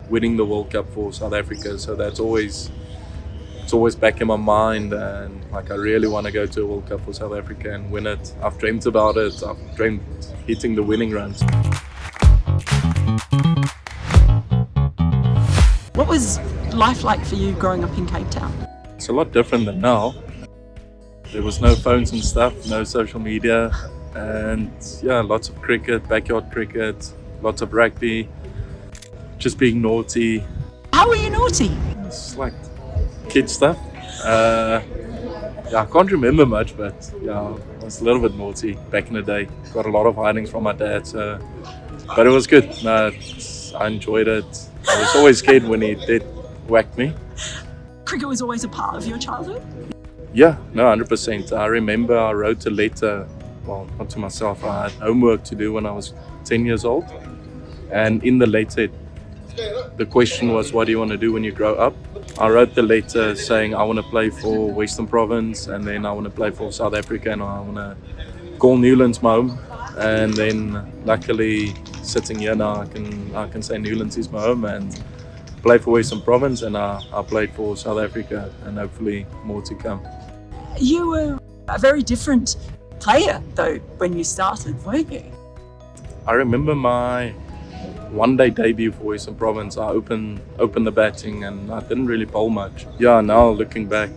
winning the World Cup for South Africa. So it's always back in my mind, and like I really want to go to a World Cup for South Africa and win it. I've dreamt about it. I've dreamt hitting the winning runs. What was life like for you growing up in Cape Town? It's a lot different than now. There was no phones and stuff, no social media, and yeah, lots of cricket, backyard cricket, lots of rugby, just being naughty. How were you naughty? It's like kid stuff. Yeah, I can't remember much, but yeah, I was a little bit naughty back in the day. Got a lot of hidings from my dad, but it was good. No, I enjoyed it. I was always scared when he did whack me. Cricket was always a part of your childhood? Yeah, no, 100%. I remember I wrote a letter, well, not to myself. I had homework to do when I was 10 years old. And in the letter, the question was, what do you want to do when you grow up? I wrote the letter saying I want to play for Western Province, and then I want to play for South Africa, and I want to call Newlands my home. And then luckily, sitting here now, I can say Newlands is my home and play for Western Province, and I played for South Africa, and hopefully more to come. You were a very different player though when you started, weren't you? I remember my one-day debut for Western Province. I opened the batting and I didn't really bowl much. Yeah, now looking back,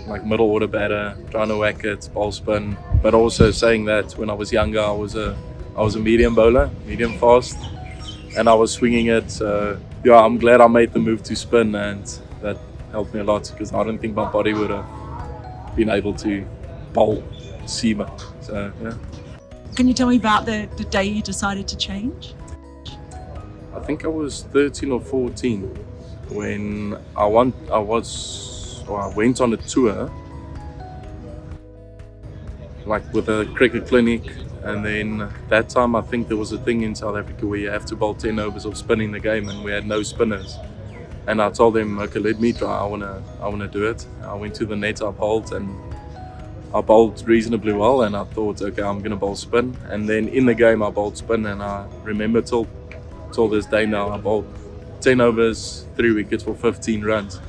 like middle order batter, trying to whack it, ball spin. But also saying that when I was younger, I was a medium bowler, medium fast, and I was swinging it. So yeah, I'm glad I made the move to spin, and that helped me a lot because I don't think my body would have been able to bowl seamer. So yeah. Can you tell me about the day you decided to change? I think I was 13 or 14 when I went on a tour, like with a cricket clinic, and then that time I think there was a thing in South Africa where you have to bowl 10 overs of spinning the game, and we had no spinners. And I told them, okay, let me try. I wanna do it. I went to the net, I bowled, and I bowled reasonably well, and I thought, okay, I'm gonna bowl spin. And then in the game I bowled spin, and I remember till this day now, I bowled 10 overs, 3 wickets for 15 runs.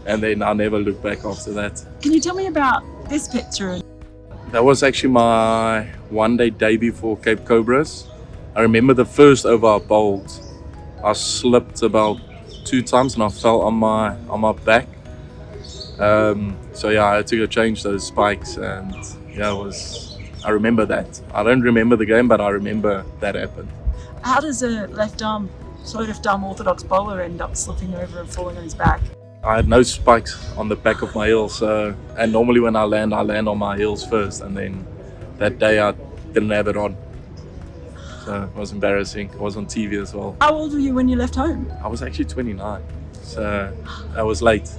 And then I never looked back after that. Can you tell me about this picture? That was actually my one-day debut for Cape Cobras. I remember the first over I bowled, I slipped about 2 times and I fell on my back. So yeah, I had to go change those spikes, and yeah, I remember that. I don't remember the game, but I remember that happened. How does a left arm orthodox bowler end up slipping over and falling on his back? I had no spikes on the back of my heels, and normally when I land on my heels first, and then that day I didn't have it on. So it was embarrassing. It was on TV as well. How old were you when you left home? I was actually 29, so I was late.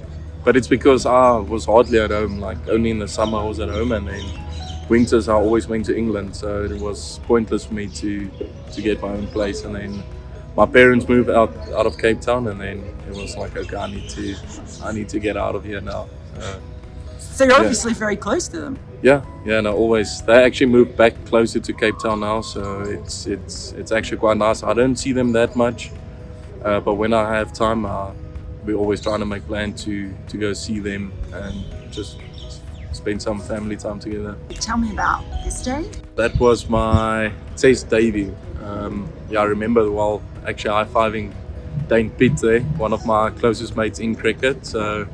But it's because I was hardly at home, like only in the summer I was at home, and then winters I always went to England, so it was pointless for me to get my own place. And then my parents moved out of Cape Town, and then it was like, okay, I need to get out of here now. So you're obviously very close to them. Yeah, no, always. They actually moved back closer to Cape Town now, so it's actually quite nice. I don't see them that much, but when I have time, we're always trying to make plans to go see them and just spend some family time together. Tell me about this day. That was my test debut. I remember actually high-fiving Dane Pitt there, one of my closest mates in cricket. So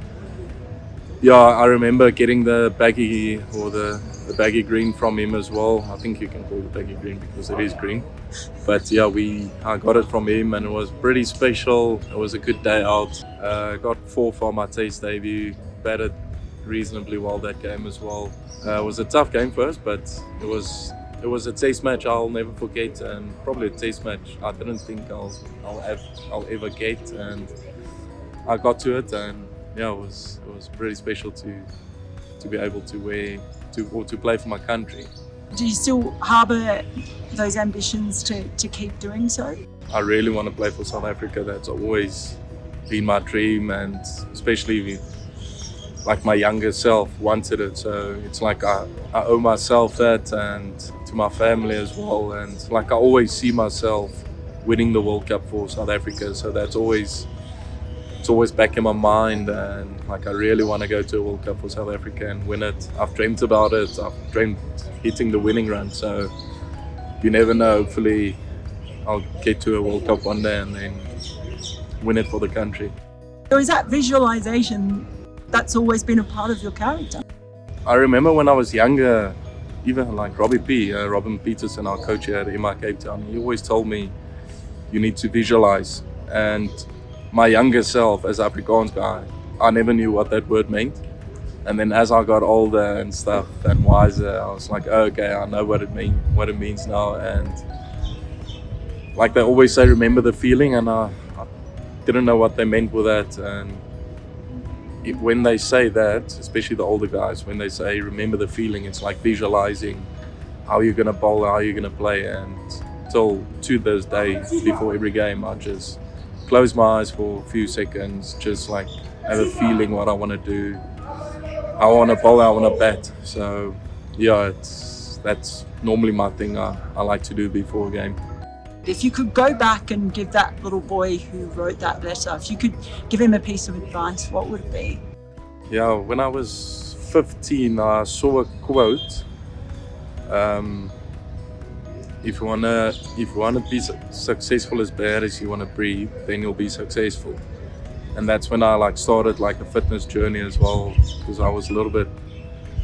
yeah, I remember getting the baggy green from him as well. I think you can call it baggy green because it is green. But yeah, I got it from him, and it was pretty special. It was a good day out. Got 4 for my test debut. Batted reasonably well that game as well. It was a tough game for us, but it was a test match I'll never forget, and probably a test match I didn't think I'll ever get, and I got to it, and yeah, it was pretty special to be able to play for my country. Do you still harbour those ambitions to keep doing so? I really want to play for South Africa. That's always been my dream, and especially like my younger self wanted it. So it's like I owe myself that, and to my family as well. And like I always see myself winning the World Cup for South Africa. So it's always back in my mind, and like I really want to go to a World Cup for South Africa and win it. I've dreamt about it. I've dreamt hitting the winning run. So you never know. Hopefully, I'll get to a World Cup one day and then win it for the country. So is that visualization that's always been a part of your character? I remember when I was younger, even like Robin Peterson, our coach here at MI Cape Town, he always told me you need to visualize. And my younger self, as Afrikaans guy, I never knew what that word meant. And then as I got older and stuff and wiser, I was like, oh, okay, I know what it means now. And like they always say, remember the feeling, and I didn't know what they meant with that. And when they say that, especially the older guys, when they say remember the feeling, it's like visualizing how you're gonna bowl, how you're gonna play. And till to this day, before every game, I just close my eyes for a few seconds, just like have a feeling what I want to do. I want to bowl, I want to bat. So yeah, that's normally my thing I like to do before a game. If you could go back and give that little boy who wrote that letter, if you could give him a piece of advice, what would it be? Yeah, when I was 15, I saw a quote. If you wanna be successful as bad as you wanna breathe, then you'll be successful. And that's when I like started like a fitness journey as well, because I was a little bit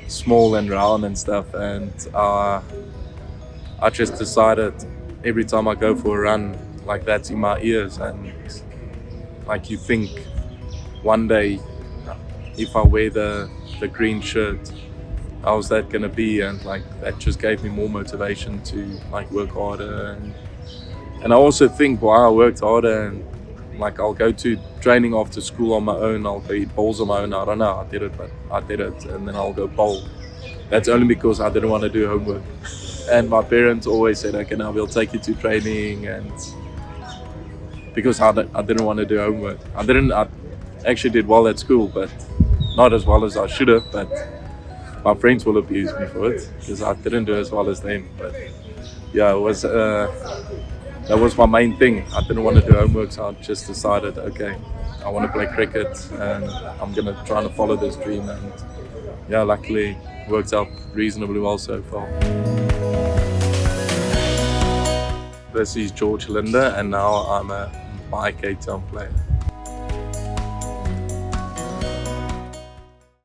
small and round and stuff, and I just decided every time I go for a run, like that's in my ears, and like you think one day if I wear the green shirt, how's that gonna be? And like that just gave me more motivation to like work harder. And I also think while I worked harder, and like I'll go to training after school on my own, I'll go eat bowls on my own. I don't know, I did it, but I did it, and then I'll go bowl. That's only because I didn't want to do homework. And my parents always said, okay, now we'll take you to training, and because I didn't want to do homework. I actually did well at school, but not as well as I should have, but my friends will abuse me for it because I didn't do as well as them. But yeah, that was my main thing. I didn't want to do homework, so I just decided, okay, I want to play cricket and I'm going to try to follow this dream. And yeah, luckily worked out reasonably well so far. This is Linde, and now I'm a MI Cape Town player.